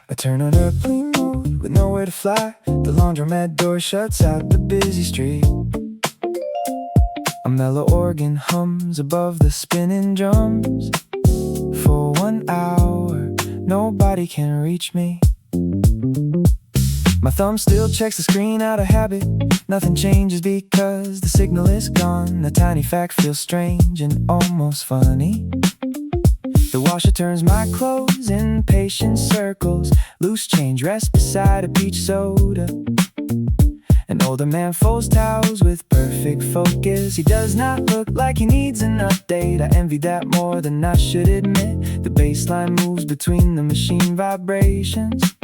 I turn on airplane mode with nowhere to fly. The laundromat door shuts out the busy street. A mellow organ hums above the spinning drums. For 1 hour, nobody can reach me. My thumb still checks the screen out of habit. Nothing changes because the signal is gone. A tiny fact feels strange and almost funny. The washer turns my clothes in patient circles. Loose change rests beside a peach soda. An older man folds towels with perfect focus. He does not look like he needs an update. I envy that more than I should admit. The bass line moves between the machine vibrations.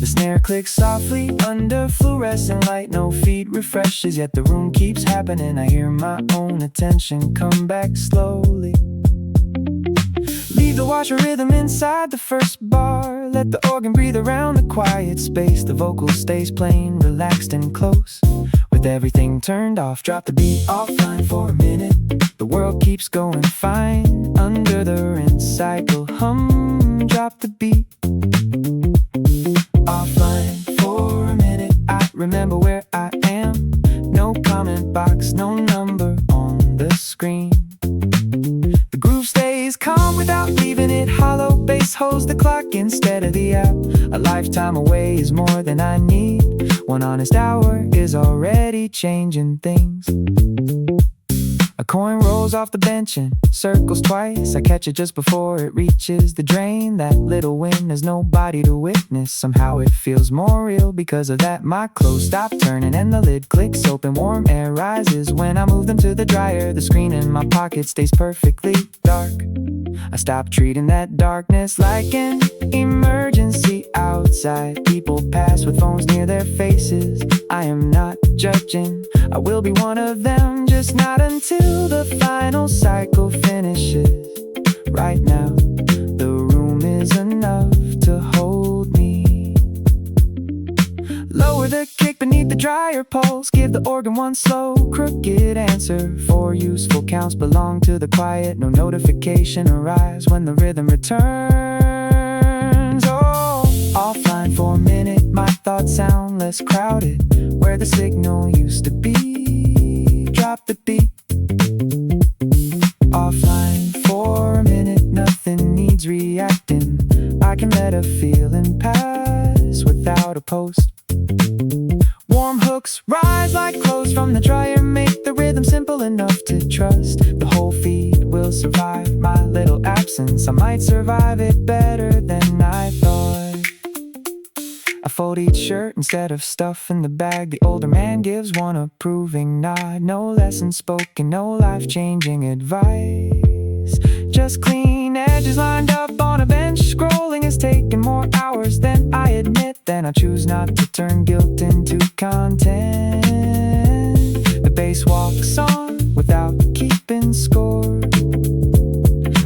The snare clicks softly under fluorescent light. No feed refreshes, yet the room keeps happening. I hear my own attention come back slowly. Leave the washer rhythm inside the first bar. Let the organ breathe around the quiet space. The vocal stays plain, relaxed and close. With everything turned off, drop the beat offline for a minute. The world keeps going fine under the rinse cycle. Hum, drop the beat offline for a minute. I remember where I am. No comment box, no number on the screen. The groove stays calm without leaving it hollow. Bass holds the clock instead of the app. A lifetime away is more than I need. 1 honest hour is already changing things. A coin rolls off the bench and circles twice. I catch it just before it reaches the drain. That little win, there's nobody to witness. Somehow it feels more real because of that. My clothes stop turning and the lid clicks open. Warm air rises when I move them to the dryer. The screen in my pocket stays perfectly dark. I stop treating that darkness like an emergency outside. People pass with phones near their faces. I am not judging. I will be one of them, just not until the final cycle finishes. Right now, the room is enough to hold me. Lower the kick beneath the dryer pulse. Give the organ one slow, crooked answer. 4 useful counts belong to the quiet. No notification arrives when the rhythm returns. Oh, offline for a minute. My thoughts sound less crowded. Where the signal used to be. Drop the beat offline for a minute. Nothing needs reacting. I can let a feeling pass without a post. Warm hooks rise like clothes from the dryer. Make the rhythm simple enough to trust. The whole feed will survive my little absence. I might survive it better than I thought. I fold each shirt instead of stuffing the bag. The older man gives one approving nod. No lesson spoken, no life-changing advice. Just clean edges lined up on a bench. Scrolling is taking more hours than I admit. Then I choose not to turn guilt into content. The bass walks on without keeping score.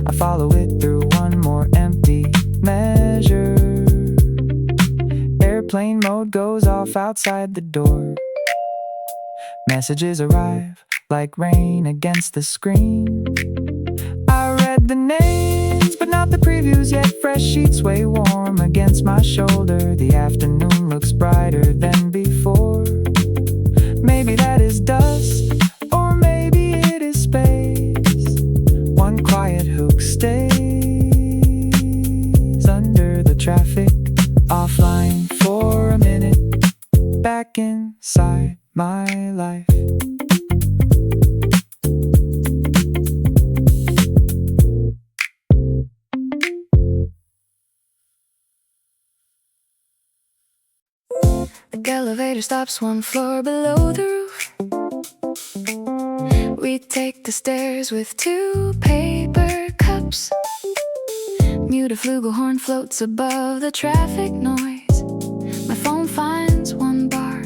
I follow it through one more empty measure. Airplane mode goes off outside the door. Messages arrive like rain against the screen. I read the names, but not the previews yet. Fresh sheets weigh warm against my shoulder. The afternoon looks brighter than before. Maybe that is dust, or maybe it is space. One quiet hook stays under the traffic. Offline for a minute, back inside my life. The elevator stops 1 floor below the roof. We take the stairs with 2 paper cups. Mute a flugelhorn floats above the traffic noise. My phone finds 1 bar,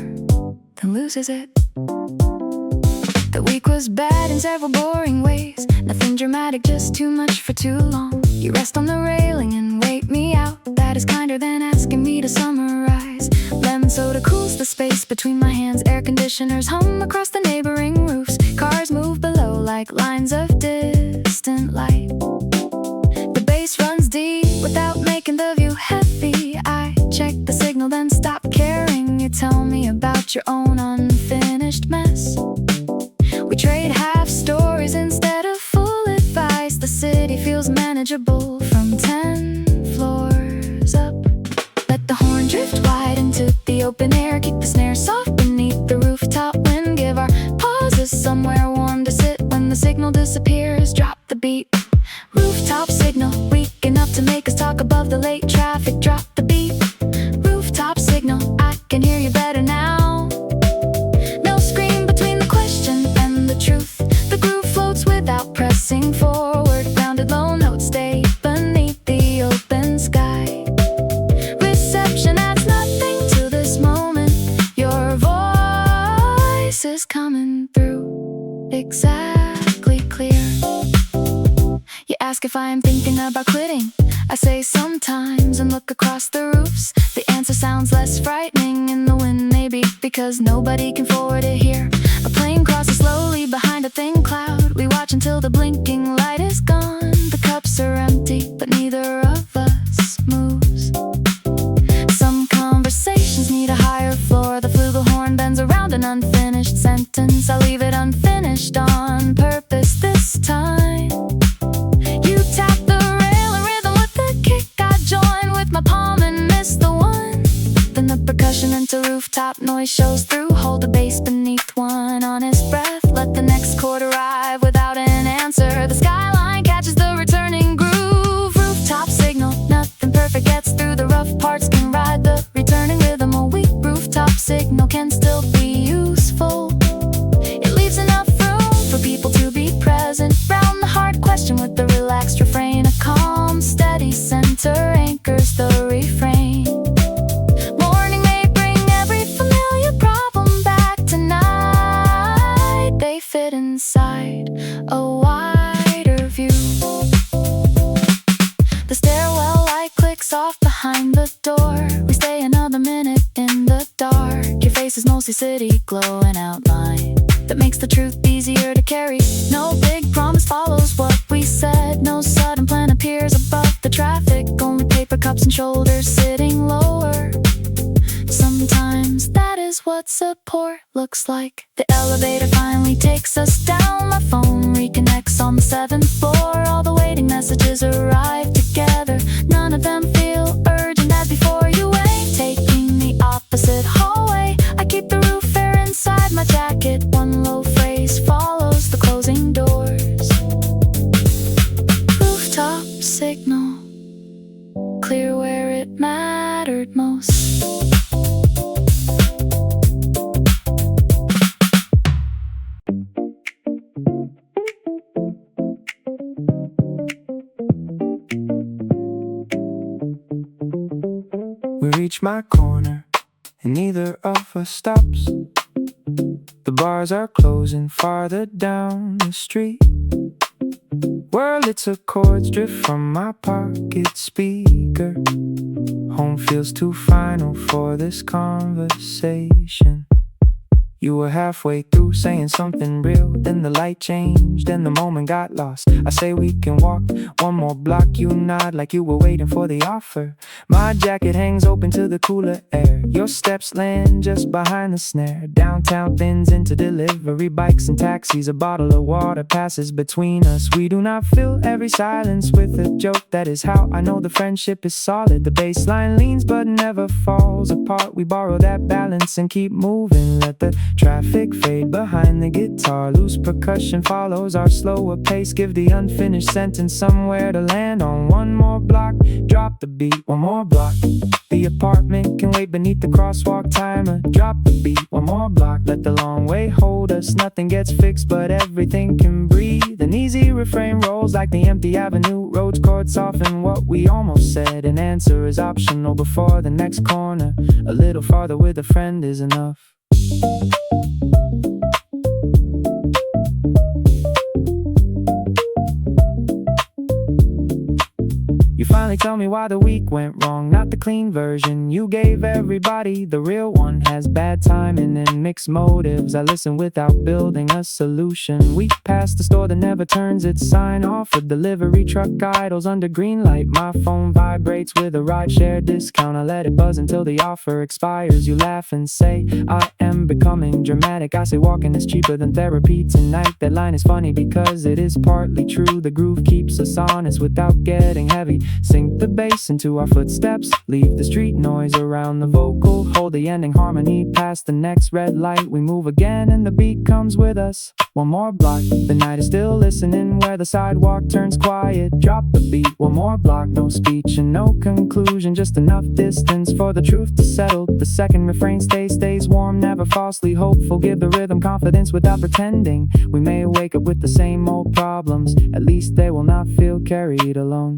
then loses it. The week was bad in several boring ways. Nothing dramatic, just too much for too long. You rest on the railing and wait me out. That is kinder than asking me to summarize. Lemon soda cools the space between my hands. Air conditioners hum across the neighboring roofs. Cars move below like lines of distant light. The bass runs deep without making the view heavy. I check the signal, then stop caring. You tell me about your own unfinished mess. We trade half stories instead of full advice. The city feels manageable from 10 floors up. Let the horn drift wide into the open air. Keep the snare soft beneath the rooftop wind. Give our pauses somewhere warm to sit. When the signal disappears, drop the beat. Rooftop signal, weak enough to make us talk above the late traffic. Drop the beat. Rooftop signal, I can hear you better now. No scream between the question and the truth. The groove floats without pressing forward. Grounded low notes stay beneath the open sky. Reception adds nothing to this moment. Your voice is coming through exactly clear. You ask if I am thinking about quitting. I say sometimes and look across the roofs. The answer sounds less frightening in the wind, maybe because nobody can forward it here. A plane crosses slowly behind a thin cloud. We watch until the blinking light is gone. The cups are empty, but neither of us moves. Some conversations need a higher floor. The flugelhorn bends around an unfinished sentence. I leave it unfinished on purpose this time. You tap the rail, a rhythm with the kick. I join with my palm and miss the one. Then the percussion into rooftop noise shows through. Hold the bass beneath one honest breath. Let the next chord arrive without an answer. The skyline catches the returning groove. Rooftop signal, nothing perfect gets through. The rough parts can ride the returning rhythm. A weak rooftop signal can still be useful. It leaves enough room for people to be present. Round the hard question with the relaxed refrain. A calm, steady center anchors the refrain. Morning may bring every familiar problem back. Tonight they fit inside a wider view. The stairwell light clicks off behind the door. We stay another minute in the dark. Your face is mostly city glow, an outline that makes the truth easier to carry. No big promise follows what we said. No sudden plan appears above the traffic. Only paper cups and shoulders sitting lower. Sometimes that is what support looks like. The elevator finally takes us down. My phone reconnects on the 7th floor. All the waiting messages arrive together. None of them feel urgent as before you wait. Taking the opposite hallway. I keep the roof air inside my jacket. One low phrase follows the closing doors. Rooftop signal, clear where it mattered most. We reach my corner, and neither of us stops. The bars are closing farther down the street. Wurlitzer chords drift from my pocket speaker. Home feels too final for this conversation. You were halfway through saying something real, then the light changed and the moment got lost. I say we can walk one more block. You nod like you were waiting for the offer. My jacket hangs open to the cooler air. Your steps land just behind the snare. Downtown thins into delivery bikes and taxis. A bottle of water passes between us. We do not fill every silence with a joke. That is how I know the friendship is solid. The baseline leans but never falls apart. We borrow that balance and keep moving. Let the traffic fade behind the guitar. Loose percussion follows our slower pace. Give the unfinished sentence somewhere to land on. One more block, drop the beat. One more block, the apartment can wait beneath the crosswalk timer. Drop the beat, one more block. Let the long way hold us. Nothing gets fixed but everything can breathe. An easy refrain rolls like the empty avenue. Roads chords soften what we almost said. An answer is optional before the next corner. A little farther with a friend is enough. You finally tell me why the week went wrong, not the clean version you gave everybody. The real one has bad timing and mixed motives. I listen without building a solution. Week past the store that never turns its sign off. A delivery truck idles under green light. My phone vibrates with a rideshare discount. I let it buzz until the offer expires. You laugh and say, I am becoming dramatic. I say walking is cheaper than therapy tonight. That line is funny because it is partly true. The groove keeps us honest without getting heavy. Sink the bass into our footsteps. Leave the street noise around the vocal. Hold the ending harmony past the next red light. We move again and the beat comes with us. One more block, the night is still listening. Where the sidewalk turns quiet. Drop the beat, one more block. No speech and no conclusion. Just enough distance for the truth to settle. The second refrain stays warm. Never falsely hopeful. Give the rhythm confidence without pretending. We may wake up with the same old problems. At least they will not feel carried alone.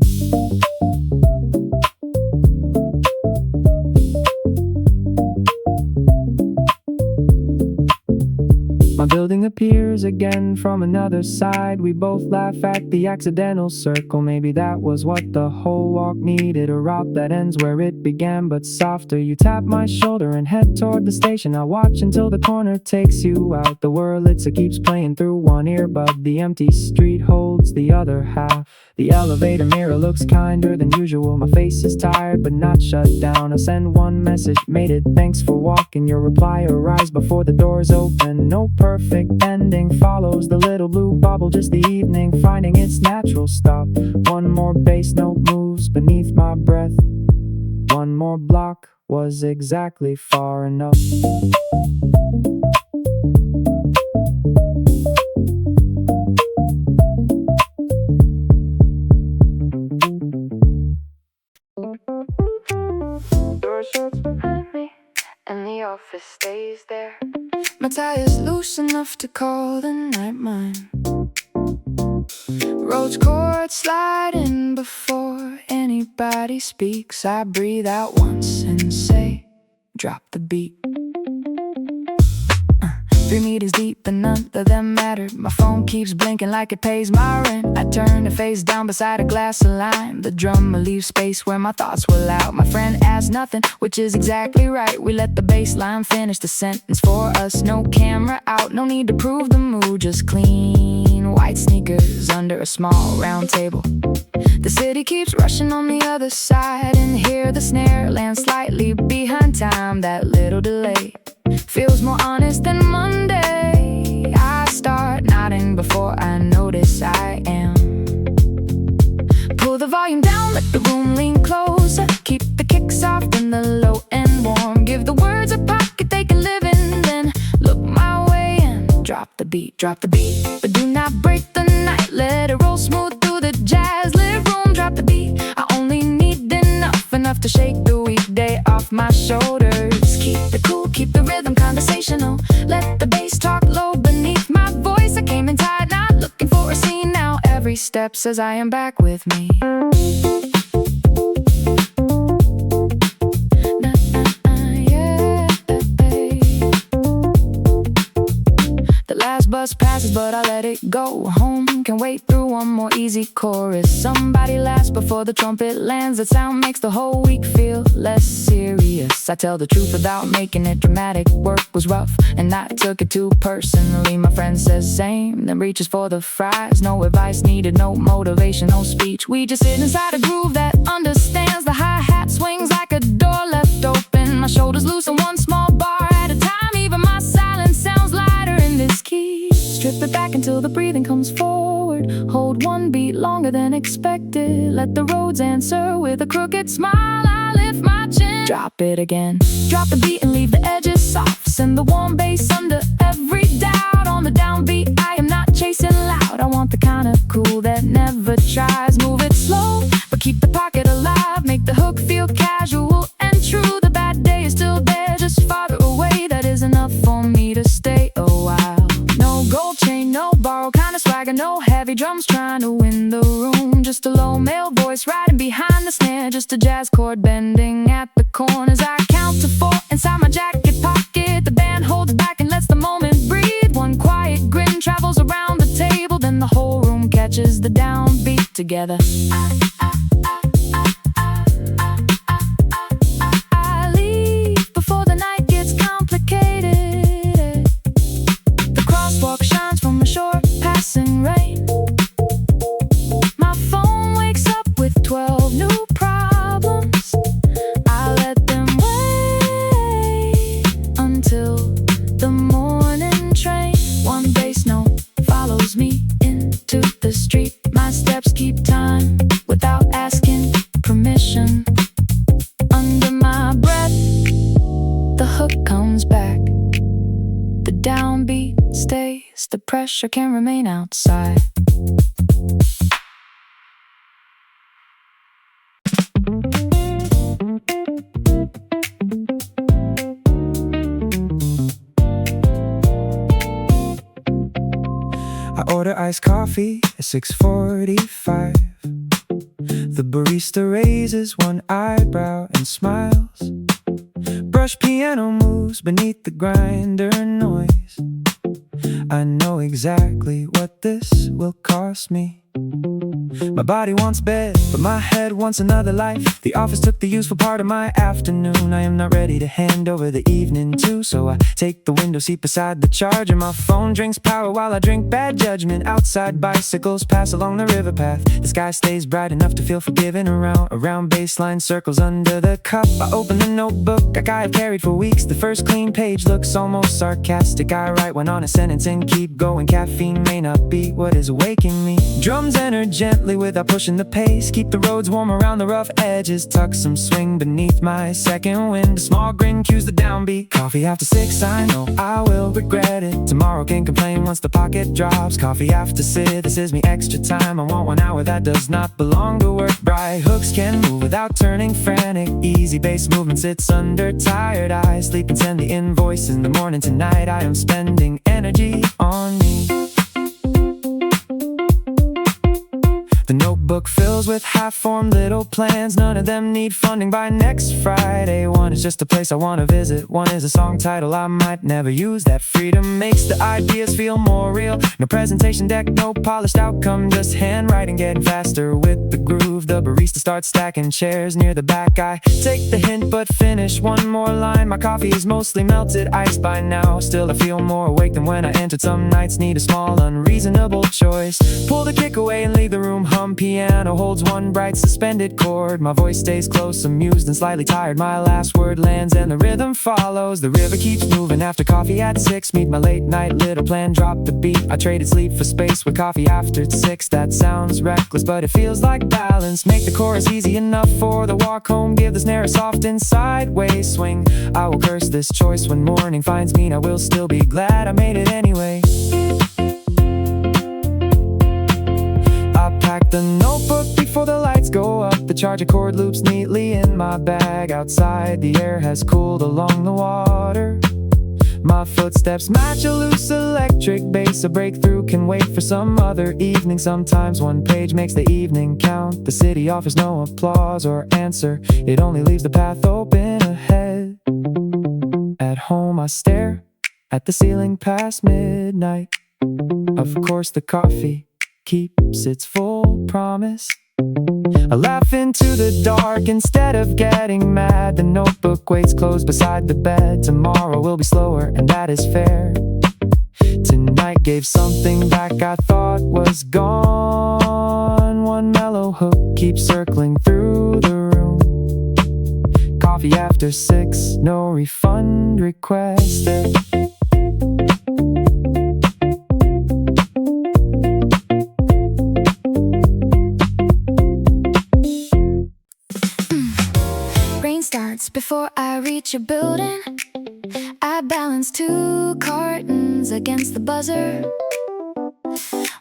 My building appears again from another side. We both laugh at the accidental circle. Maybe that was what the whole walk needed. A route that ends where it began but softer. You tap my shoulder and head toward the station. I watch until the corner takes you out. The Wurlitzer keeps playing through one ear, but the empty street holds the other half. The elevator mirror looks kinder than usual. My face is tired but not shut down. I send one message, made it, thanks for walking. Your reply arrives before the doors open. No perfect ending follows the little blue bubble. Just the evening finding its natural stop. One more bass note moves beneath my breath. One more block was exactly far enough. And the office stays there. My tire's loose enough to call the night mine. Roach chord sliding before anybody speaks. I breathe out once and say, drop the beat. 3 meters deep, but none of them matter. My phone keeps blinking like it pays my rent. I turn to face down beside a glass of lime. The drummer leaves space where my thoughts were loud. My friend asks nothing, which is exactly right. We let the bass line finish the sentence for us. No camera out, no need to prove the mood. Just clean white sneakers under a small round table. The city keeps rushing on the other side. And here the snare lands slightly behind time. That little delay feels more honest than Monday. I start nodding before I notice I am. Pull the volume down, let the room lean closer. Keep the kick soft and the low end warm. Give the words a pocket they can live in. Then look my way and drop the beat, drop the beat. But do not break the night, let it roll smooth through the jazz lit room. Drop the beat, I only need enough to shake the weekday off my shoulders. Keep it cool, keep the rhythm conversational. Let the bass talk low beneath my voice. I came in tired, not looking for a scene now. Every step says I am back with me. The last bus passes, but I let it go. Home can wait through one more easy chorus. Somebody laughs before the trumpet lands. That sound makes the whole week feel less serious. I tell the truth without making it dramatic. Work was rough and I took it too personally. My friend says same, then reaches for the fries. No advice needed, no motivation, no speech. We just sit inside a groove that understands. The hi-hat swings like a door left open. My shoulders loosen one small bar at a time. Even my silence sounds lighter in this key. Strip it back until the breathing comes forward. Hold one beat longer than expected. Let the roads answer with a crooked smile. I lift my chin. Drop it again. Drop the beat and leave the edges soft. Send the warm bass under every doubt. On the downbeat, I am not chasing loud. I want the kind of cool that never tries. Move it slow, but keep the pocket alive. Make the hook feel casual and true. The bad day is still there, just farther away. That is enough for me to stay a while. No gold chain, no borrowed kind of swagger. No heavy drums trying to win the room. Just a low male voice riding behind the snare. Just a jazz chord bending at the corners. I count to 4 inside my jacket pocket. The band holds back and lets the moment breathe. One quiet grin travels around the table. Then the whole room catches the downbeat together. fresh or can remain outside. I order iced coffee at 6:45. The barista raises one eyebrow and smiles. Brush piano moves beneath the grinder noise. I know exactly what this will cost me. My body wants bed, but my head wants another life. The office took the useful part of my afternoon. I am not ready to hand over the evening too, so I take the window seat beside the charger. My phone drinks power while I drink bad judgment. Outside bicycles pass along the river path. The sky stays bright enough to feel forgiven. Around baseline circles under the cup. I open the notebook I've carried for weeks. The first clean page looks almost sarcastic. I write one on a sentence and keep going. Caffeine may not be what is awaking me. Drums enter gently without pushing the pace. Keep the roads warm around the rough edges. Tuck some swing beneath my second wind. A small grin cues the downbeat. Coffee after 6, I know I will regret it. Tomorrow can complain once the pocket drops. Coffee after 6, this is me extra time. I want 1 hour that does not belong to work. Bright hooks can move without turning frantic. Easy bass movement sits under tired eyes. Sleep and send the invoice in the morning. Tonight I am spending energy on me. The notebook fills with half-formed little plans. None of them need funding by next Friday. One is just a place I want to visit. One is a song title I might never use. That freedom makes the ideas feel more real. No presentation deck, no polished outcome, just handwriting getting faster with the groove. The barista starts stacking chairs near the back. I take the hint but finish one more line. My coffee is mostly melted ice by now. Still I feel more awake than when I entered. Some nights need a small unreasonable choice. Pull the kick away and leave the room. Hum piano holds one bright suspended chord. My voice stays close, amused and slightly tired. My last word lands and the rhythm follows. The river keeps moving after coffee at 6. Meet my late night little plan, drop the beat. I traded sleep for space with coffee after 6. That sounds reckless but it feels like balance. Make the chorus easy enough for the walk home. Give the snare a soft and sideways swing. I will curse this choice when morning finds me. I will still be glad I made it anyway. I pack the notebook before the lights go up. The charger cord loops neatly in my bag. Outside the air has cooled along the water. My footsteps match a loose electric bass. A breakthrough can wait for some other evening. Sometimes one page makes the evening count. The city offers no applause or answer. It only leaves the path open ahead. At home I stare at the ceiling past midnight. Of course the coffee keeps its full promise. I laugh into the dark instead of getting mad. The notebook waits closed beside the bed. Tomorrow will be slower and that is fair. Tonight gave something back I thought was gone. One mellow hook keeps circling through the room. Coffee after 6, no refund requested. Starts before I reach your building. I balance 2 cartons against the buzzer.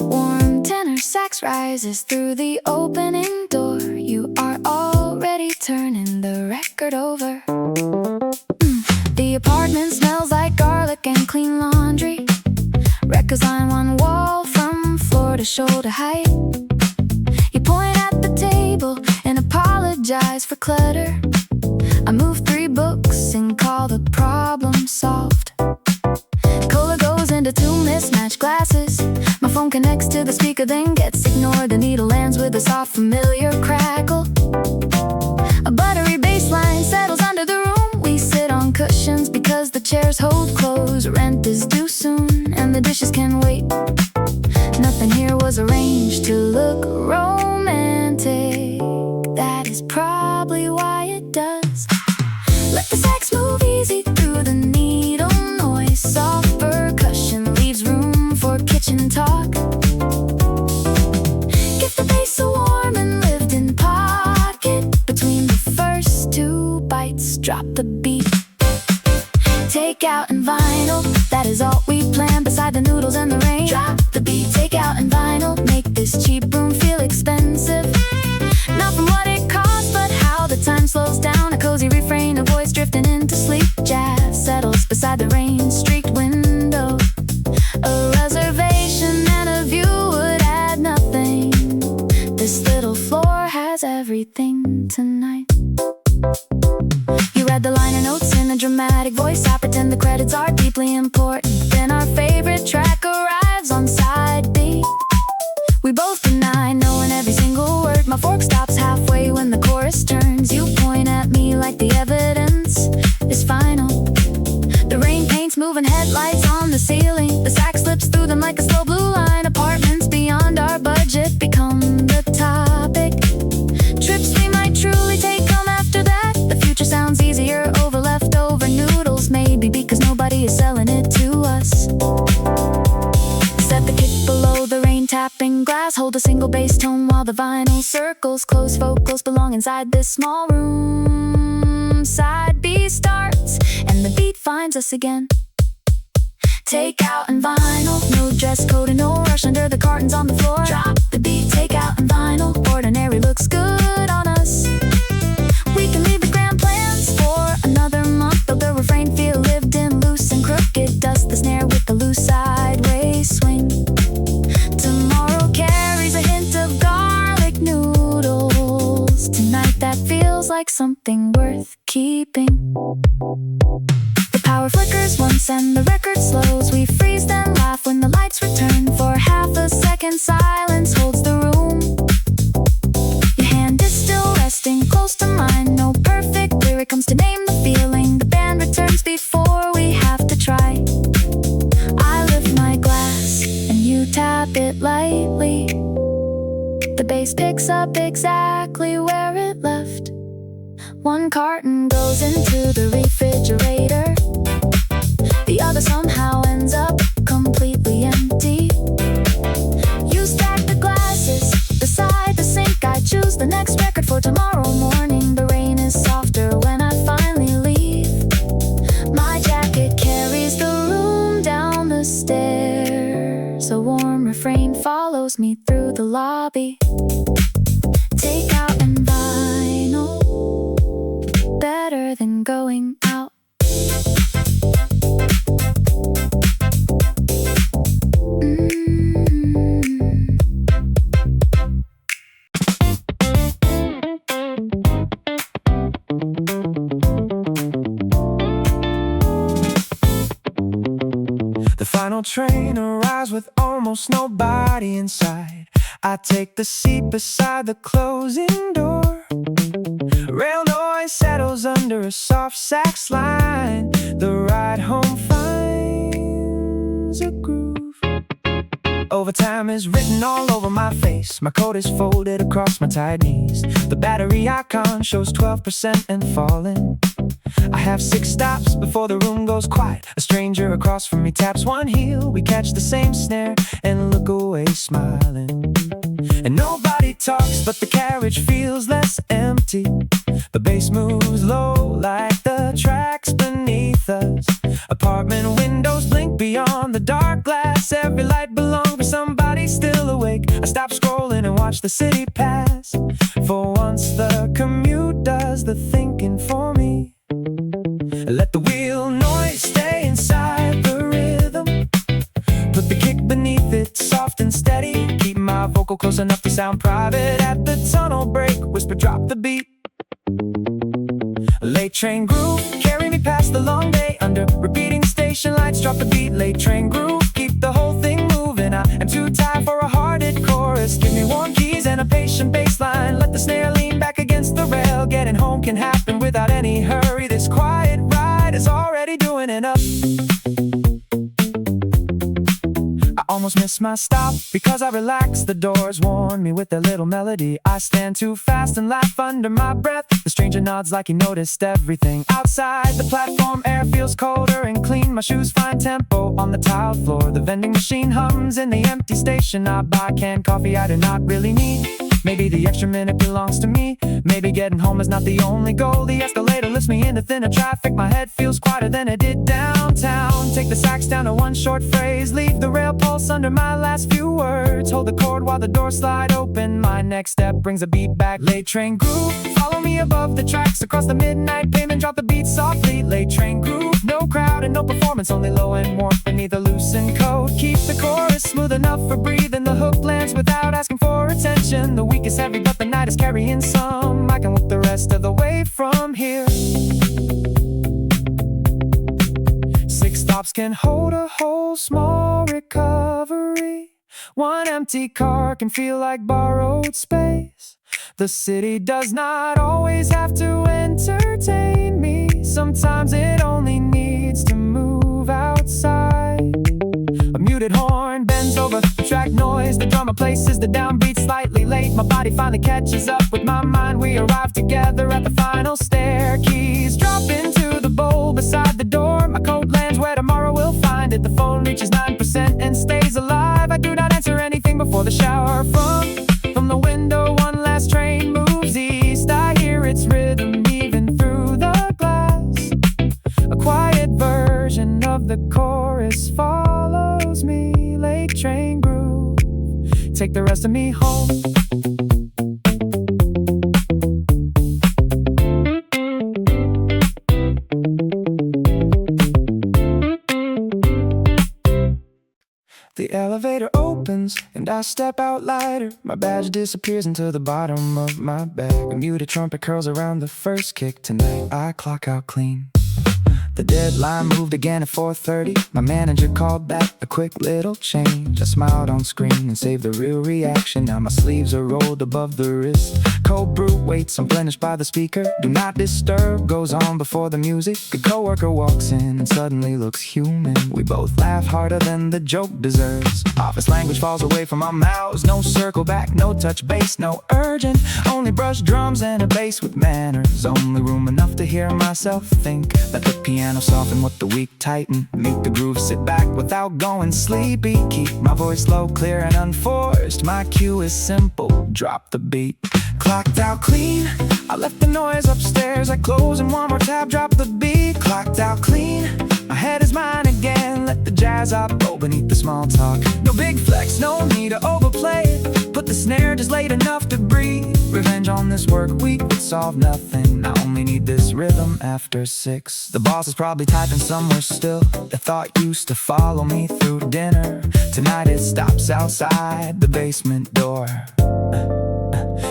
Warm tenor sax rises through the opening door. You are already turning the record over. The apartment smells like garlic and clean laundry. Records on one wall from floor to shoulder height. You point at the table and apologize for clutter. I move 3 books and call the problem solved. Cola goes into 2 mismatched glasses. My phone connects to the speaker, then gets ignored. The needle lands with a soft, familiar crackle. A buttery bass line settles under the room. We sit on cushions because the chairs hold clothes. Rent is due soon and the dishes can wait. Nothing here was arranged to look romantic. That is probably why it does. Let the sax move easy through the needle noise. Soft percussion leaves room for kitchen talk. Give the bass a warm and lived-in pocket. Between the first 2 bites, drop the beat. Takeout and vinyl, that is all we plan. Beside the noodles and the rain, drop slows down, a cozy refrain, a voice drifting into sleep. Jazz settles beside the rain-streaked window. A reservation and a view would add nothing. This little floor has everything tonight. You read the liner notes in a dramatic voice. I pretend the credits are deeply important. Then our favorite track arrives on side B. We both deny knowing every single word. My fork stops halfway when the chorus turns. You point at me like the evidence is final. The rain paints moving headlights on the ceiling. The sax slips through them like a slow blue line. Apartments beyond our budget become the topic. Trips we might truly take come after that. The future sounds easier over leftover noodles. Maybe because nobody is selling it to us. Set the kick below the rain tapping glass. Hold a single bass tone while the vinyl circles. Close vocals belong inside this small room. Side B starts and the beat finds us again. Takeout and vinyl. No dress code and no rush under the cartons on the floor. Drop the beat, takeout and vinyl. Ordinary looks good on us. We can leave the grand plans for another month. Though the refrain feel lived in, loose and crooked. Dust the snare with the loose sideways swing. Tomorrow carries a hint of garlic noodles. Tonight that feels like something worth keeping. The power flickers once and the record slows. We freeze then laugh when the lights return. For half a second silence holds the room. Your hand is still resting close to mine. No perfect lyric comes to name the feeling. The band returns before we have to try. I lift my glass and you tap it lightly. The bass picks up exactly where it left. One carton goes into the refrigerator. The other somehow ends up completely empty. You stack the glasses beside the sink. I choose the next record for tomorrow morning. The rain is softer when I finally leave. My jacket carries the room down the stairs. A warm refrain follows me through the lobby. Takeout and vinyl, better than going out. The final train arrives with almost nobody inside. I take the seat beside the closing door. Rail noise settles under a soft sax line. The ride home finds a groove. Overtime is written all over my face. My coat is folded across my tired knees. The battery icon shows 12% and falling. I have 6 stops before the room goes quiet. A stranger across from me taps one heel. We catch the same snare and look away smiling. And nobody talks, but the carriage feels less empty. The bass moves low like the tracks beneath us. Apartment windows blink beyond the dark glass. Every light belongs to somebody still awake. I stop scrolling and watch the city pass. For once the commute does the thinking for me. Let the wheel noise stay inside the rhythm. Put the kick beneath it, soft and steady. Keep my vocal close enough to sound private. At the tunnel break, whisper drop the beat. A late train groove, carry me past the long day. Under repeating station lights, drop the beat. Late train groove, keep the whole thing moving. I am too tired for a hearted chorus. Give me warm keys and a patient bass line. Let the snare lean back against the rail. Getting home can happen without any hurry. This quiet ride is already doing enough. I almost miss my stop because I relax. The doors warn me with their little melody. I stand too fast and laugh under my breath. The stranger nods like he noticed everything. Outside, the platform air feels colder and clean. My shoes find tempo on the tiled floor. The vending machine hums in the empty station. I buy canned coffee I do not really need. Maybe the extra minute belongs to me. Maybe getting home is not the only goal. The escalator lifts me into thinner traffic. My head feels quieter than it did downtown. Take the sax down to one short phrase. Leave the rail pulse under my last few words. Hold the chord while the doors slide open. My next step brings a beat back. Late train groove, follow me above the tracks. Across the midnight pavement, drop the beat softly. Late train groove, no crowd and no performance. Only low and warmth beneath a loosened coat. Keep the chorus smooth enough for breathing. The hook lands without asking for attention. The week is heavy but the night is carrying some. I can walk the rest of the way from here. 6 stops can hold a whole small recovery. One empty car can feel like borrowed space. The city does not always have to entertain me. Sometimes it only needs to move outside. A muted horn bends over the track noise. The drummer places the downbeat slightly late. My body finally catches up with my mind. We arrive together at the final stair. Keys drop into the bowl beside the door. My coat lands where tomorrow we'll find it. The phone reaches 9% and stays alive. I do not answer anything before the shower. From the window, one last train moves east. I hear its rhythm even through the glass. A quiet version of the chorus follows me. Late train groove, take the rest of me home. The elevator opens and I step out lighter. My badge disappears into the bottom of my bag. A muted trumpet curls around the first kick. Tonight I clock out clean. The deadline moved again at 4:30. My manager called back a quick little change. I smiled on screen and saved the real reaction. Now my sleeves are rolled above the wrist. Cold brew waits unblemished by the speaker. Do not disturb goes on before the music. A coworker walks in and suddenly looks human. We both laugh harder than the joke deserves. Office language falls away from our mouths. No circle back, no touch base, no urgent. Only brush drums and a bass with manners. Only room enough to hear myself think. Let the piano soften what the weak tighten. Mute the groove, sit back without going sleepy. Keep my voice low, clear and unforced. My cue is simple, drop the beat. Clocked out clean, I left the noise upstairs. I close and one more tab, drop the beat. Clocked out clean, my head is mine again. Let the Jazzhop go beneath the small talk. No big flex, no need to overplay it. Put the snare just late enough to breathe. Revenge on this work week would solve nothing. I only need this rhythm after 6. The boss is probably typing somewhere still. The thought used to follow me through dinner. Tonight it stops outside the basement door.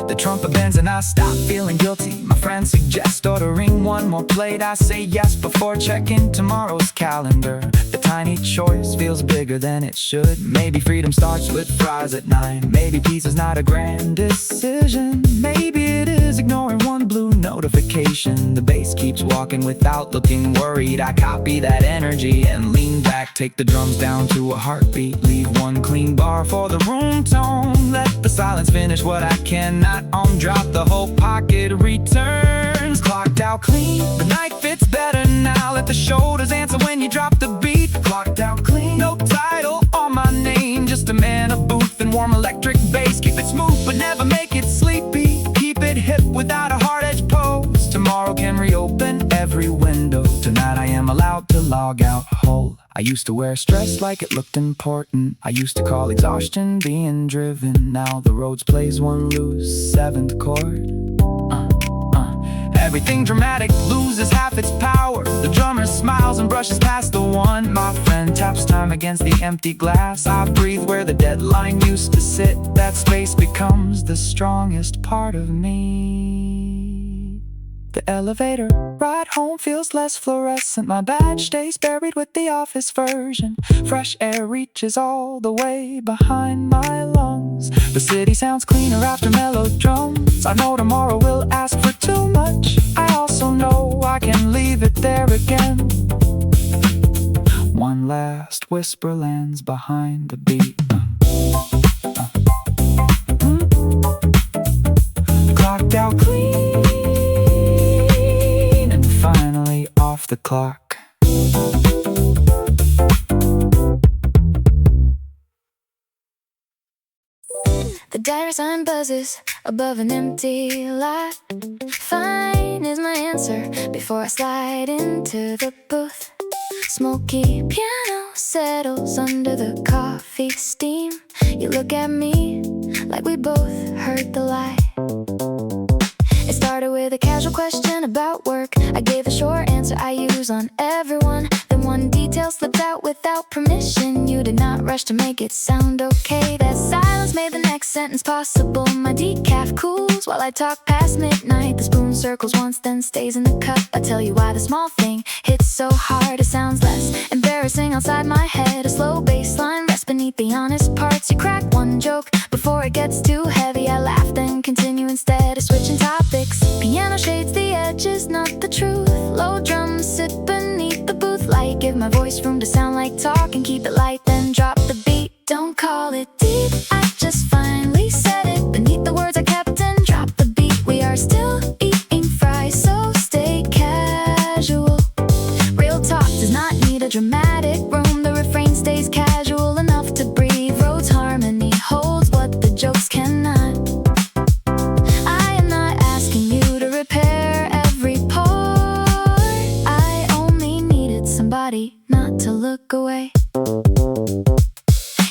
The trumpet bends and I stop feeling guilty. My friend suggests ordering one more plate. I say yes before checking tomorrow's calendar. The tiny choice feels bigger than it should. Maybe freedom starts with fries at 9. Maybe pizza's not a grand decision. Maybe it is ignoring one blue notification. The bass keeps walking without looking worried. I copy that energy and lean back. Take the drums down to a heartbeat. Leave one clean bar for the room tone. Let the silence finish what I cannot own. Drop the whole pocket returns. Clocked out clean, the night fits better now. Let the shoulders answer when you drop the beat. Clocked out clean, no title on my name. Just a man, a booth and warm electric bass. Keep it smooth but never make it sleepy. Keep it hip without a hard edge pose. Tomorrow can reopen every window. Tonight I am allowed to log out whole. I used to wear stress like it looked important. I used to call exhaustion being driven. Now the roads plays one loose 7th chord. Everything dramatic loses half its power. The drummer smiles and brushes past the one. My friend taps time against the empty glass. I breathe where the deadline used to sit. That space becomes the strongest part of me. The elevator ride home feels less fluorescent. My badge stays buried with the office version. Fresh air reaches all the way behind my lungs. The city sounds cleaner after mellow drums. I know tomorrow will ask for too much. I also know I can leave it there again. One last whisper lands behind the beat. Clocked out clean, finally off the clock. The diary sign buzzes above an empty lot. Fine is my answer before I slide into the booth. Smoky piano settles under the coffee steam. You look at me like we both heard the lie. It started with a casual question about work. I gave a short answer I use on everyone. Then one detail slipped out without permission. You did not rush to make it sound okay. That silence made the next sentence possible. My decaf cools while I talk past midnight. The spoon circles once, then stays in the cup. I tell you why the small thing hits so hard. It sounds less embarrassing outside my head. A slow bass line rests beneath the honest parts. You crack one joke before it gets too heavy. I laugh, then continue instead of switching topics. Piano shades the edges, not the truth. Low drums sit beneath the booth light. Give my voice room to sound like talk and keep it light, then drop the beat. Don't call it deep, I just finally said it. Beneath the words I kept and dropped the beat. We are still eating fries, so stay casual. Real talk does not need a dramatic room. The refrain stays casual enough to breathe. Rhodes harmony holds what the jokes cannot. Not to look away.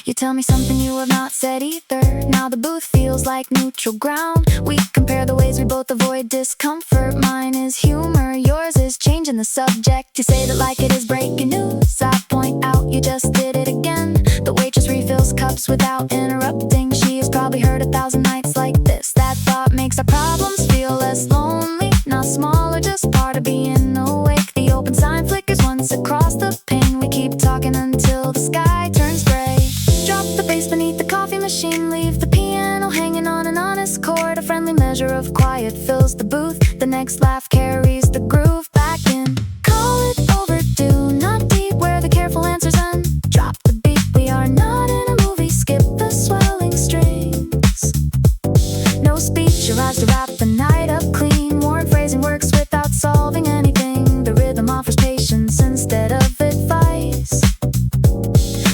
You tell me something you have not said either. Now the booth feels like neutral ground. We compare the ways we both avoid discomfort. Mine is humor, yours is changing the subject. You say that like it is breaking news. I point out you just did it again. The waitress refills cups without interrupting. She has probably heard 1,000 nights like this. That thought makes our problems feel less lonely. Not smaller, just part of being awake. The open sign flickers once across the pane. We keep talking until the sky turns gray. Drop the bass beneath the coffee machine. Leave the piano hanging on an honest chord. A friendly measure of quiet fills the booth. The next laugh carries the groove back in. Call it overdue, not deep where the careful answers end. Drop the beat, we are not in a movie. Skip the swelling strings. No speech arrives to wrap the night up clean. Worn phrasing works without solving anything. The rhythm offers patience instead of advice.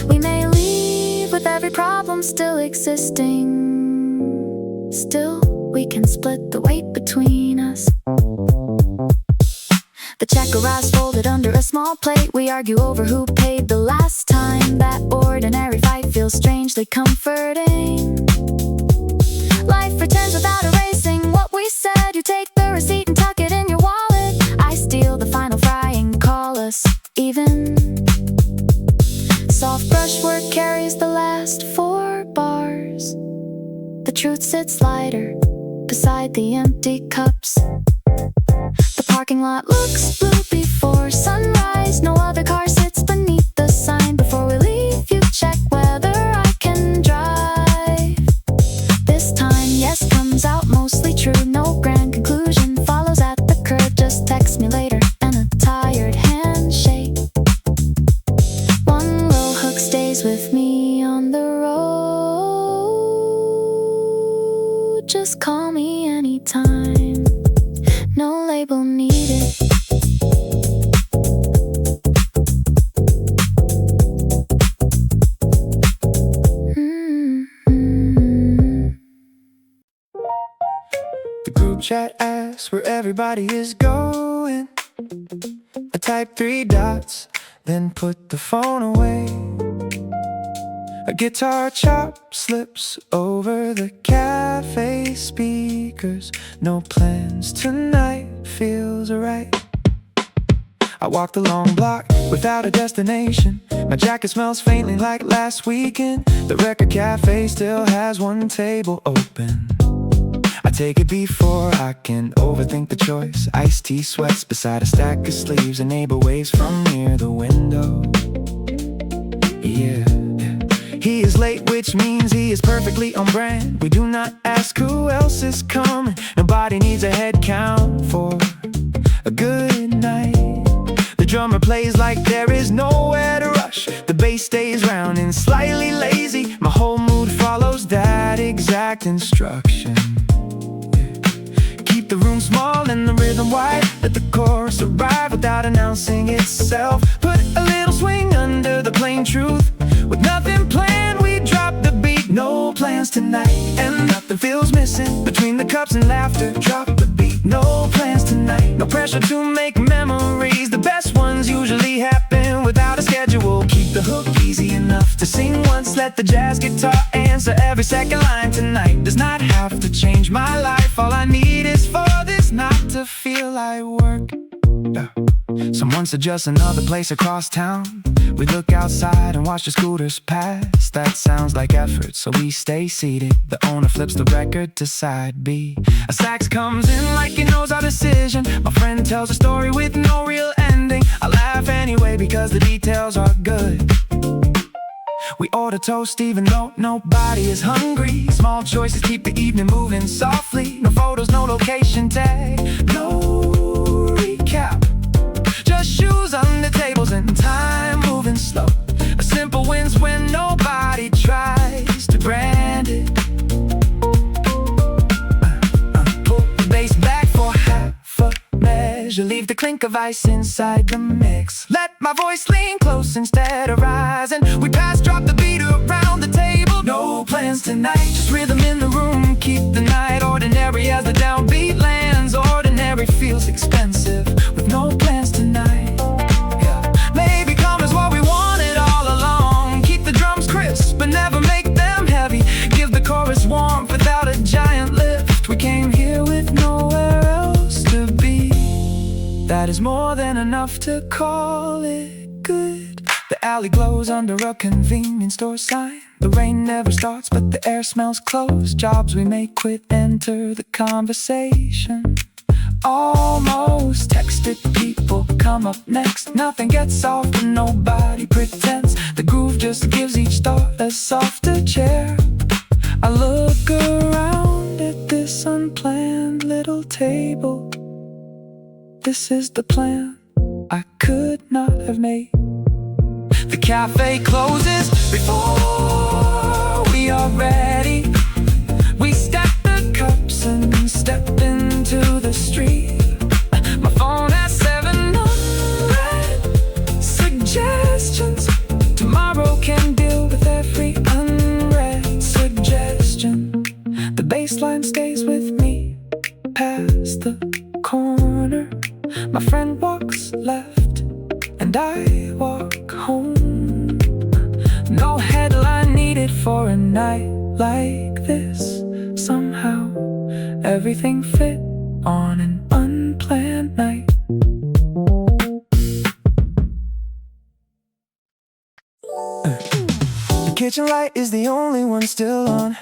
We may leave with every problem still existing. Still, we can split the weight between us. The check arrives folded under a small plate. We argue over who paid the last time. That ordinary fight feels strangely comforting. Life returns without erasing what we said. You take the receipt and tuck it in your wallet. I steal the final fry and call us even. Soft brushwork carries the last 4 bars. The truth sits lighter beside the empty cups. The parking lot looks blue before sunrise. No other car sits beneath the sign. Before we leave, you check whether I can drive. This time, yes comes out mostly true. No grand conclusion follows at the curb. Just text me later and a tired handshake. One low hook stays with me on the road. Just call me anytime. No label needed. The group chat asks where everybody is going. I type 3 dots, then put the phone away. A guitar chop slips over the cafe speakers. No plans tonight, feels alright. I walk the long block without a destination. My jacket smells faintly like last weekend. The record cafe still has 1 table open. I take it before I can overthink the choice. Iced tea sweats beside a stack of sleeves. A neighbor waves from near the window. Yeah. He is late, which means he is perfectly on brand. We do not ask who else is coming. Nobody needs a head count for a good night. The drummer plays like there is nowhere to rush. The bass stays round and slightly lazy. My whole mood follows that exact instruction. Keep the room small and the rhythm wide. Let the chorus arrive without announcing itself. Put a little swing under the plain truth. With nothing planned, we drop the beat. No plans tonight, and that feels missing between the cups and laughter. Drop the beat, no plans tonight, no pressure to make memories. The best ones usually happen without a schedule. Keep the hook easy enough to sing once. Let the jazz guitar answer every second line. Tonight does not have to change my life. All I need is for this not to feel like work. Someone suggests another place across town. We look outside and watch the scooters pass. That sounds like effort, so we stay seated. The owner flips the record to side B. A sax comes in like he knows our decision. My friend tells a story with no real ending. I laugh anyway because the details are good. We order toast even though nobody is hungry. Small choices keep the evening moving softly. No photos, no location tag, no recap. Just shoes on the tables and time moving slow. A simple wins when nobody tries to brand it. Pull the bass back for half a measure. Leave the clink of ice inside the mix. Let my voice lean close instead of rising. We pass, drop the beat around the table. No plans tonight, just rhythm in the room. Keep the night ordinary as the downbeat lands. Ordinary feels expensive with no plans tonight. Yeah. Maybe calm is what we wanted all along. Keep the drums crisp but never make them heavy. Give the chorus warmth without a giant lift. We came here with nowhere else to be. That is more than enough to call it good. The alley glows under a convenience store sign. The rain never starts but the air smells close. Jobs we may quit enter the conversation. Almost texted people come up next. Nothing gets off but nobody pretends. The groove just gives each thought a softer chair. I look around at this unplanned little table. This is the plan I could not have made. The cafe closes before we are ready. We stack the cups and step into the street. My phone has 700 suggestions. Tomorrow can deal with every unread suggestion. The baseline stays with me past the corner. My friend walks left and I walk home. No headline needed for a night like this. Somehow everything fit on an unplanned night. The kitchen light is the only one still on.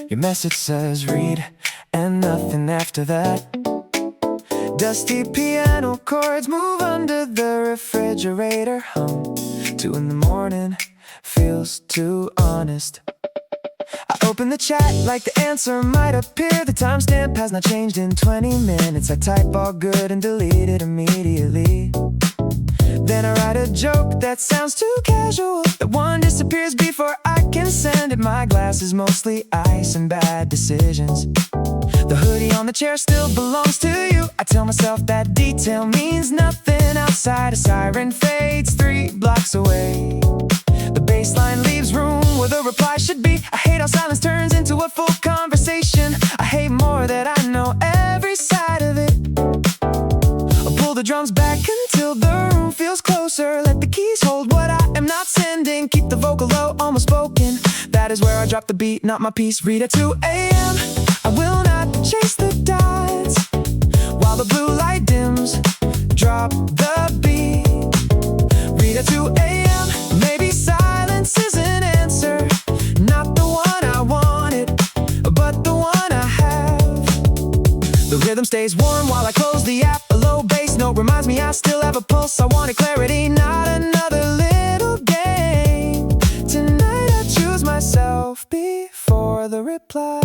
Your message says read and nothing after that. Dusty piano chords move under the refrigerator hum. 2 in the morning feels too honest. I open the chat like the answer might appear. The timestamp has not changed in 20 minutes. I type all good and delete it immediately. Then I write a joke that sounds too casual. That one disappears before I can send it. My glass is mostly ice and bad decisions. The hoodie on the chair still belongs to you. I tell myself that detail means nothing outside. A siren fades 3 blocks away. The baseline leaves room where the reply should be. I hate how silence turns into a full conversation. I hate more that I know every side of it. I'll pull the drums back until the room feels closer. Let the keys hold what I am not sending. Keep the vocal low, almost spoken. That is where I drop the beat, not my piece. Read at 2 a.m. I will not chase the dots. While the blue light dims, drop the beat. Read at 2 a.m. Maybe silence is an answer. Not the one I wanted, but the one I have. The rhythm stays warm while I close the app. A low bass note reminds me I still have a pulse. I wanted clarity, not another little game. Tonight I choose myself before the reply.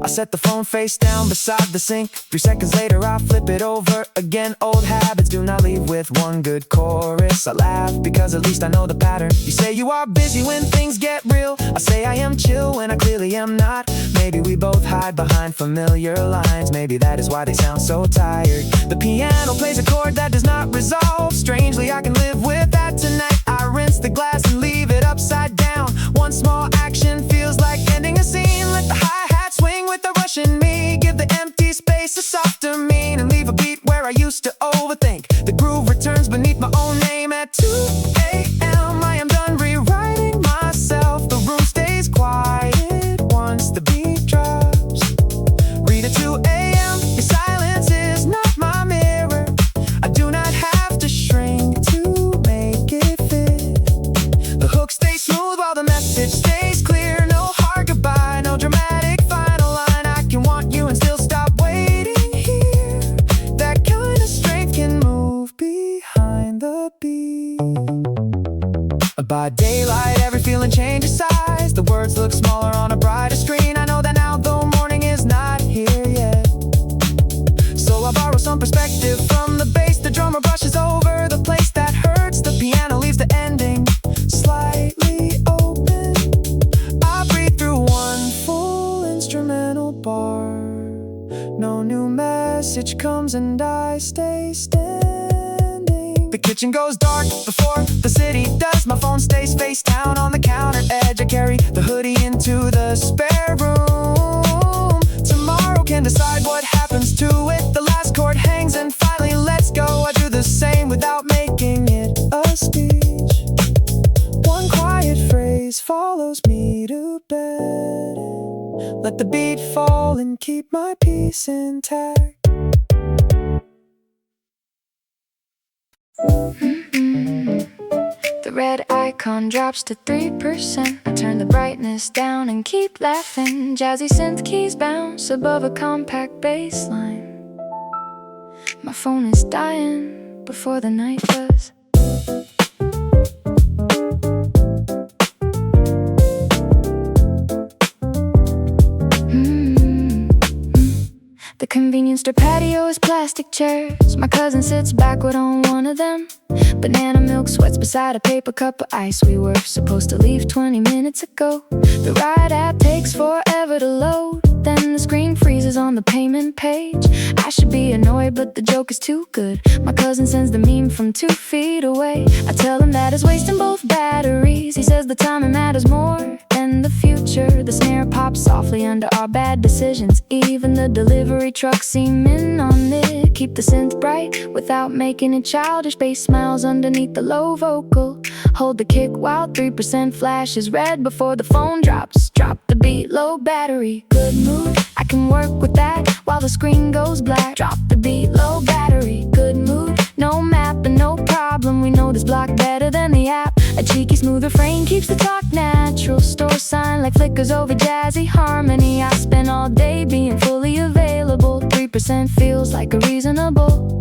I set the phone face down beside the sink. 3 seconds later I flip it over again. Old habits do not leave with one good chorus. I laugh because at least I know the pattern. You say you are busy when things get real. I say I am chill when I clearly am not. Maybe we both hide behind familiar lines. Maybe that is why they sound so tired. The piano plays a chord that does not resolve. Strangely I can live with that tonight. I rinse the glass and leave it upside down. One small action feels like ending a scene. Let the crushing me. Give the empty space a softer mean and leave a beat where I used to overthink. The groove returns beneath my own name at 2 a.m. I am done rewriting myself. The room stays quiet once the beat drops. Read at 2 a.m. Your silence is not my mirror. I do not have to shrink to make it fit. The hook stays smooth while the message stays clear. No hard goodbye, no dramatic final line. I can want you and still stop waiting here. That kind of strength can move behind the beat. By daylight, every feeling changes size. The words look smaller on a brighter screen. I know that now, though morning is not here yet. So I borrow some perspective from the bass. The drummer brushes over the place that hurts. The piano leaves the ending slightly open. I breathe through one full instrumental bar. No new message comes and I stay standing. The kitchen goes dark before the city does. My phone stays face down on the counter edge. I carry the hoodie into the spare room. Tomorrow can decide what happens to it. The last chord hangs and finally lets go. I do the same without making it a speech. One quiet phrase follows me to bed. Let the beat fall and keep my peace intact. The red icon drops to 3%. I turn the brightness down and keep laughing. Jazzy synth keys bounce above a compact bass line. My phone is dying before the night does. The convenience store patio is plastic chairs. My cousin sits backward on one of them. Banana milk sweats beside a paper cup of ice. We were supposed to leave 20 minutes ago. The ride app takes forever to load. Then the screen freezes on the payment page. I should be annoyed, but the joke is too good. My cousin sends the meme from 2 feet away. I tell him that it's wasting both batteries. He says the timing matters more than the future. The snare pops softly under our bad decisions. Even the delivery trucks seem in on it. Keep the synth bright without making it childish. Bass smiles underneath the low vocal. Hold the kick while 3% flashes red before the phone drops. Drop the beat, low battery, good mood. I can work with that while the screen goes black. Drop the beat, low battery, good mood. No map and no problem. We know this block better than the app. A cheeky smooth refrain keeps the talk natural. Store sign like flickers over jazzy harmony. I spend all day being fully available. 3% feels like a reasonable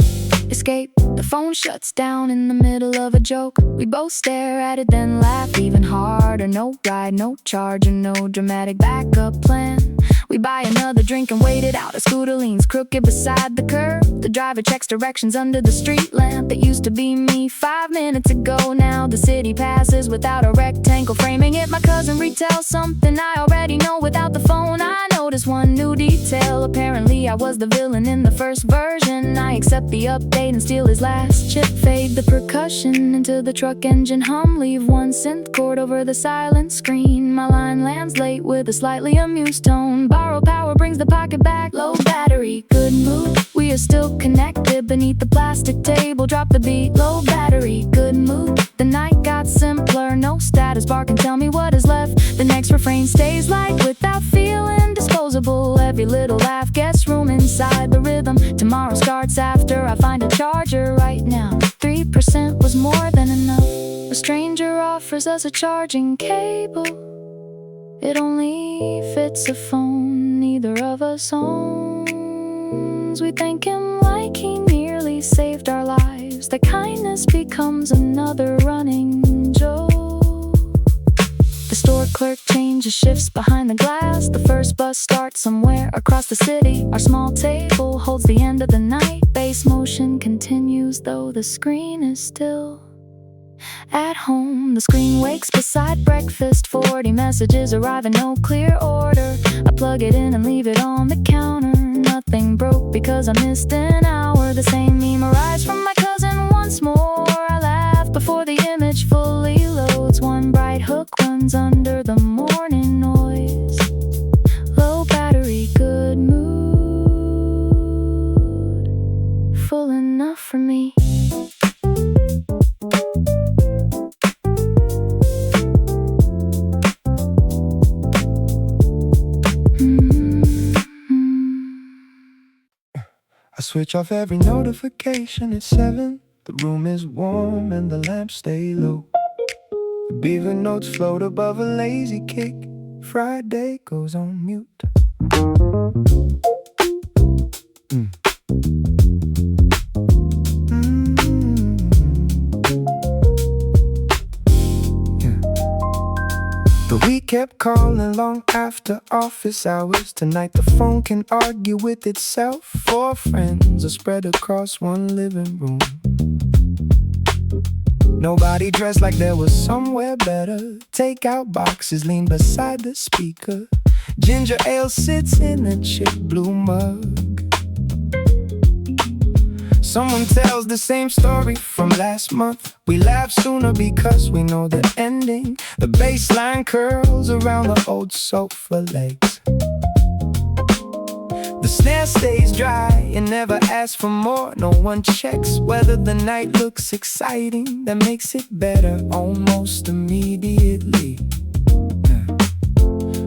escape. The phone shuts down in the middle of a joke. We both stare at it, then laugh even harder. No ride, no charger, no dramatic backup plan. We buy another drink and wait it out. A scooter leans crooked beside the curb. The driver checks directions under the street lamp. That used to be me 5 minutes ago. Now the city passes without a rectangle framing it. My cousin retells something I already know. Without the phone I notice one new detail. Apparently I was the villain in the first version. I accept the update and steal his last chip. Fade the percussion into the truck engine hum. Leave one synth chord over the silent screen. My line lands late with a slightly amused tone. Borrow power brings the pocket back. Low battery, good mood. We are still connected beneath the plastic table. Drop the beat, low battery, good mood. The night got simpler, no status bar can tell me what is left. The next refrain stays light without feeling disposable. Every little laugh gets room inside the rhythm. Tomorrow starts after I find a charger. Right now 3% was more than enough. A stranger offers us a charging cable. It only fits a phone neither of us owns. We thank him like he nearly saved our lives. That kindness becomes another running joke. The store clerk changes shifts behind the glass. The first bus starts somewhere across the city. Our small table holds the end of the night. Bass motion continues though the screen is still. At home, the screen wakes beside breakfast. 40 messages arrive in no clear order. I plug it in and leave it on the counter. Nothing broke because I missed an hour. The same meme arrives from my cousin once more. I laugh before the image fully loads. One bright hook runs under the morning noise. Low battery, good full enough for me. I switch off every notification at 7. The room is warm and the lamps stay low. The beaver notes float above a lazy kick. Friday goes on mute. But we kept calling long after office hours. Tonight the phone can argue with itself. 4 friends are spread across one living room. Nobody dressed like there was somewhere better. Takeout boxes lean beside the speaker. Ginger ale sits in a chip blue mug. Someone tells the same story from last month. We laugh sooner because we know the ending. The baseline curls around the old sofa legs. The snare stays dry and never asks for more. No one checks whether the night looks exciting. That makes it better almost immediately.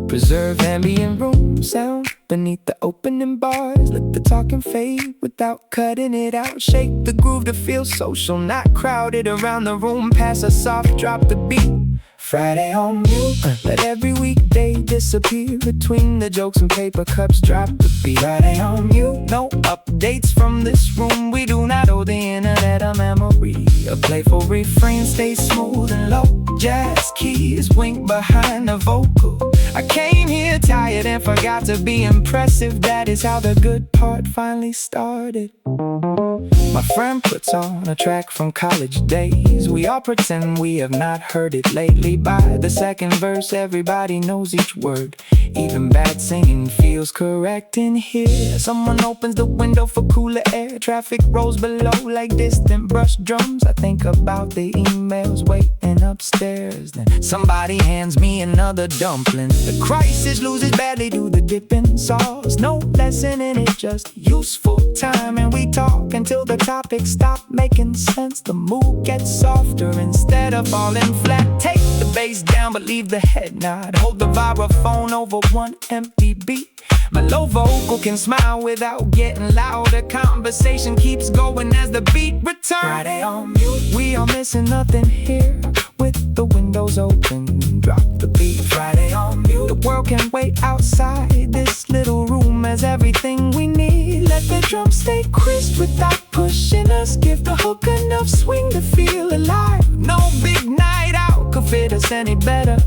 Preserve ambient room sound beneath the opening bars. Let the talking fade without cutting it out. Shake the groove to feel social, not crowded around the room. Pass a soft drop the beat. Friday on mute. Let every weekday disappear between the jokes and paper cups. Drop the beat. Friday on mute. No updates from this room. We do not owe the internet a memory. A playful refrain stays smooth and low. Jazz keys wink behind the vocal. I came here tired and forgot to be impressive. That is how the good part finally started. My friend puts on a track from college days. We all pretend we have not heard it lately. By the second verse, everybody knows each word. Even bad singing feels correct in here. Someone opens the window for cooler air. Traffic rolls below like distant brush drums. I think about the emails waiting upstairs. Then somebody hands me another dumpling. The crisis loses badly to the dipping sauce. No lesson in it, just useful time. And we talk until the topics stop making sense. The mood gets softer instead of falling flat. Take the bass down but leave the head nod. Hold the vibraphone over one empty beat. My low vocal can smile without getting louder. Conversation keeps going as the beat returns. Friday on mute. We are missing nothing here. With the windows open, drop the beat. Friday on mute. The world can wait outside. This little room has everything we need. Let the drums stay crisp without pushing us. Give the hook enough swing to feel alive. No big night out could fit us any better.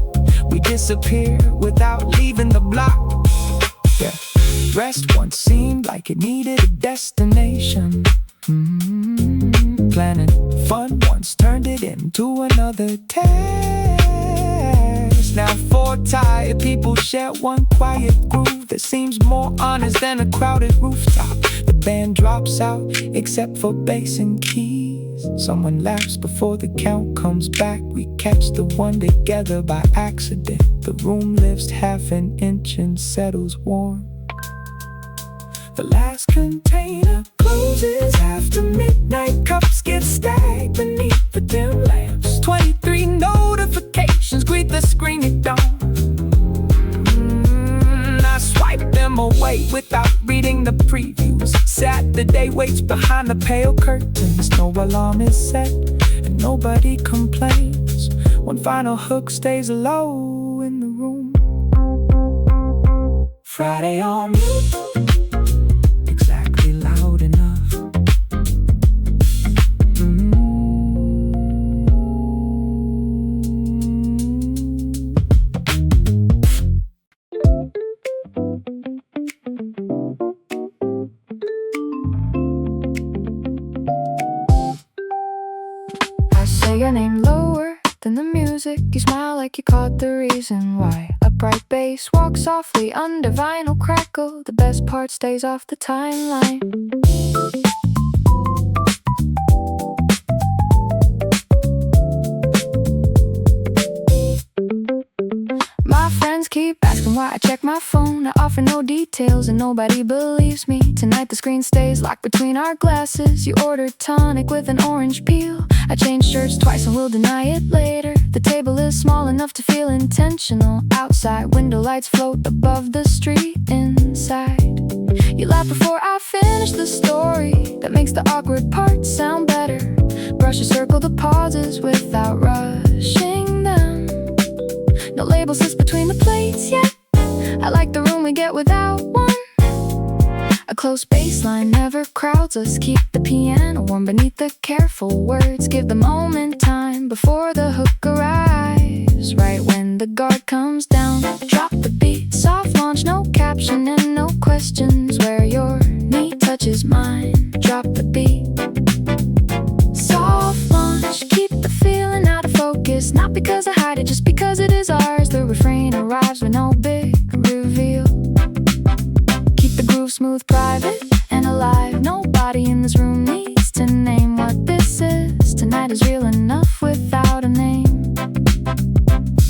We disappear without leaving the block. Yeah. Rest once seemed like it needed a destination. Planning fun once turned it into another task. Now 4 tired people share one quiet groove that seems more honest than a crowded rooftop. The band drops out except for bass and keys. Someone laughs before the count comes back. We catch the one together by accident. The room lifts half an inch and settles warm. The last container closes after midnight. Cups get stacked beneath the dim lamps. 23 notifications greet the screen at dawn. I swipe them away without reading the previews. Saturday waits behind the pale curtains. No alarm is set and nobody complains. One final hook stays low in the room. Friday on mute. Loud enough. I say your name lower than the music. You smile like you caught the reason why. A bright bass walks softly under vinyl crackle. The best part stays off the timeline. My friends keep asking why why I check my phone. I offer no details and nobody believes me. Tonight the screen stays locked between our glasses. You ordered tonic with an orange peel. I changed shirts twice and will deny it later. The table is small enough to feel intentional. Outside, window lights float above the street. Inside, you laugh before I finish the story. That makes the awkward parts sound better. Brushes circle the pauses without rushing them. No label sits between the plates yet. I like the room we get without one. A close bass line never crowds us. Keep the piano warm beneath the careful words. Give the moment time before the hook arrives. Right when the guard comes down, drop the beat. Soft launch, no caption and no questions. Where your knee touches mine, drop the beat. Soft launch, keep the feeling out of focus. Not because I hide it, just because it is ours. The refrain arrives with no big reveal. Keep the groove smooth, private and alive. Nobody in this room needs to name what this is. Tonight is real enough without a name.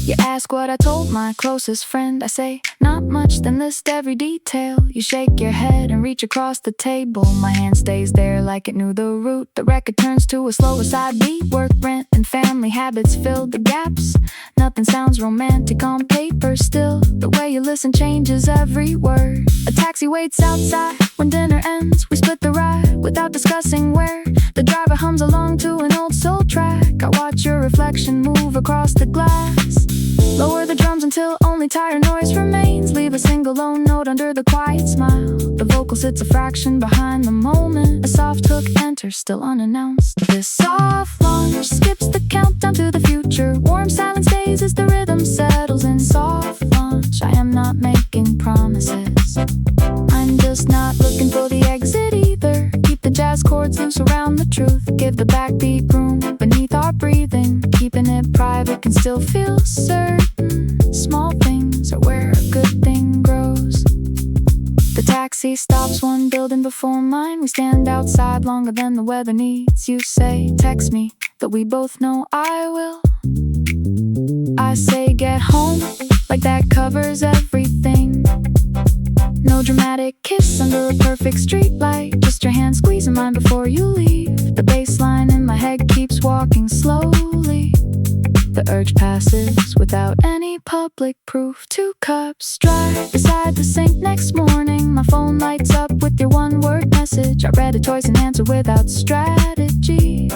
You ask what I told my closest friend. I say, not much, then list every detail. You shake your head and reach across the table. My hand stays there like it knew the route. The record turns to a slower side beat. Work, rent, and family habits fill the gaps. Nothing sounds romantic on paper still. The way you listen changes every word. A taxi waits outside when dinner ends. We split the ride without discussing where. The driver hums along to an old soul track. I watch your reflection move across the glass. Lower the drums until only tire noise remains. Leave a single lone note under the quiet smile. The vocal sits a fraction behind the moment. A soft hook enters, still unannounced. This soft launch skips the countdown to the future. Warm silence stays as the rhythm settles in. Soft launch, I am not making promises. I'm just not looking for the exit either. Keep the jazz chords loose around the truth. Give the backbeat room beneath our breathing. Keeping it private can still feel certain. Small things are where a good thing grows. The taxi stops one building before mine. We stand outside longer than the weather needs. You say, text me, but we both know I will. I say, get home, like that covers everything. No dramatic kiss under a perfect street light. Just your hand squeezing mine before you leave. The bass line in my head keeps walking slowly. The urge passes without any public proof. 2 cups dry beside the sink next morning. My phone lights up with your one-word message. I read it twice and answered without strategy.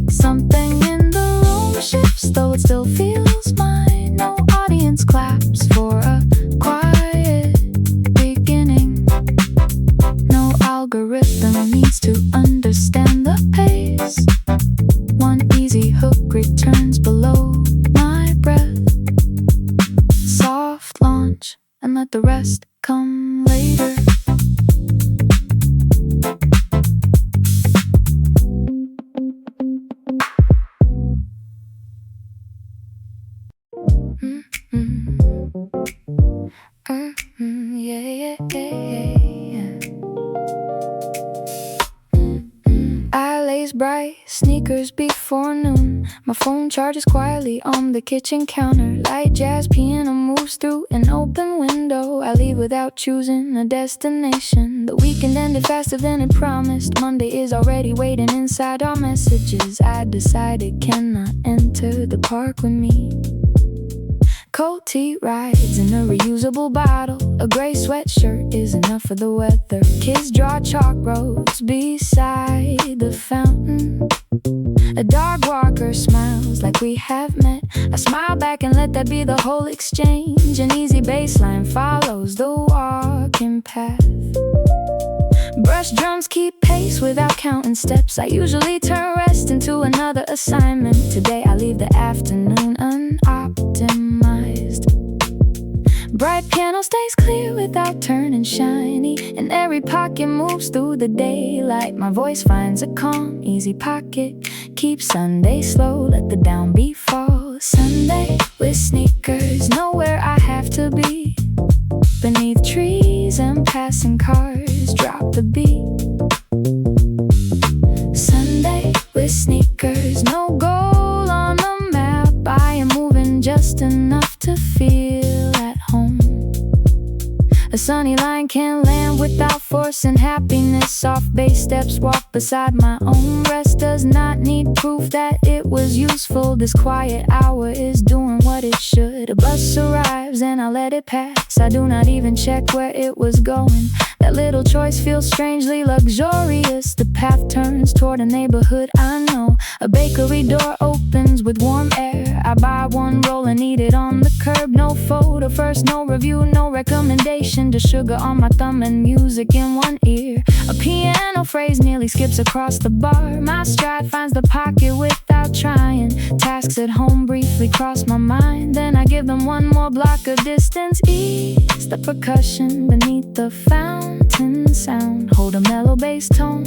Something in the room shifts, though it still feels mine. No audience claps for a quiet beginning. No algorithm needs to understand the pace. One easy hook returns below my breath. Soft launch and let the rest come later. Bright sneakers before noon. My phone charges quietly on the kitchen counter. Light jazz piano moves through an open window. I leave without choosing a destination. The weekend ended faster than it promised. Monday is already waiting inside our messages. I decided cannot enter the park with me. Cold tea rides in a reusable bottle. A gray sweatshirt is enough for the weather. Kids draw chalk roads beside the fountain. A dog walker smiles like we have met. I smile back and let that be the whole exchange. An easy baseline follows the walking path. Brush drums keep pace without counting steps. I usually turn rest into another assignment. Today I leave the afternoon unoptimized. Bright piano stays clear without turning shiny. And every pocket moves through the daylight. My voice finds a calm, easy pocket. Keep Sunday slow, let the downbeat fall. Sunday with sneakers, know where I have to be. Beneath trees and passing cars, drop the beat. Sunday with sneakers, no goal on the map. I am moving just enough to feel at home. force and happiness. Soft bass steps walk beside my own rest. Does not need proof that it was useful. This quiet hour is doing what it should. A bus arrives and I let it pass. I do not even check where it was going. That little choice feels strangely luxurious. The path turns toward a neighborhood I know. A bakery door opens with warm air. I buy one roll and eat it on the curb. No photo first, no review, no recommendation. Just sugar on my thumb and music in one ear. A piano phrase nearly skips across the bar. My stride finds the pocket without trying. Tasks at home briefly cross my mind. Then I give them one more block of distance. Ease the percussion beneath the fountain sound. Hold a mellow bass tone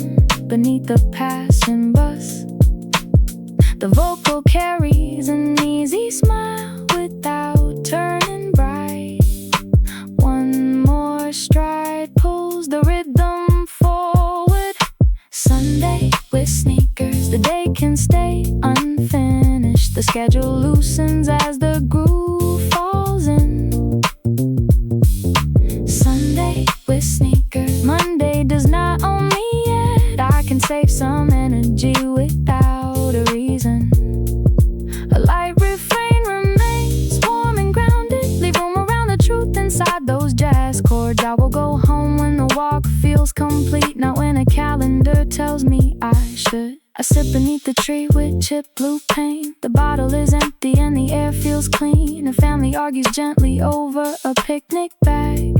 beneath the passing bus. The vocal carries an easy smile without turning bright. One more stride pulls the rhythm forward. Sunday with sneakers, the day can stay unfinished. The schedule loosens as the groove falls in. Sunday with sneakers, Monday does not own me yet. I can save some energy without a reason. A light refrain remains warm and grounded. Leave room around the truth inside those jazz chords. I will go home when the walk feels complete, not when a calendar tells me I should. I sit beneath the tree with chipped blue paint. The bottle is empty and the air feels clean. A family argues gently over a picnic bag.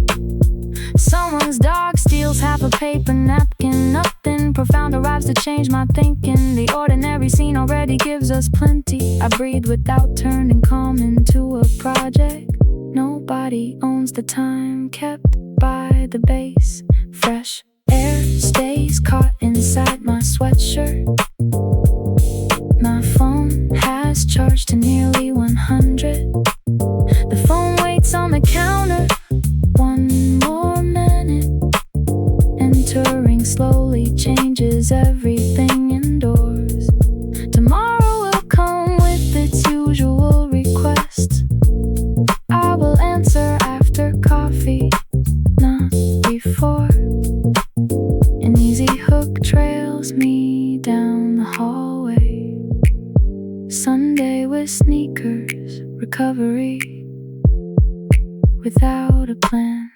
Someone's dog steals half a paper napkin. Nothing profound arrives to change my thinking. The ordinary scene already gives us plenty. I breathe without turning calm into a project. Nobody owns the time kept by the bass. Fresh air stays caught inside my sweatshirt. My phone has charged to nearly 100. The phone waits on the counter. One more minute. Entering slowly changes everything indoors. Tomorrow will come with its usual requests. I will answer after coffee, not before. An easy hook trails me down the hallway. Sunday with sneakers, recovery without a plan.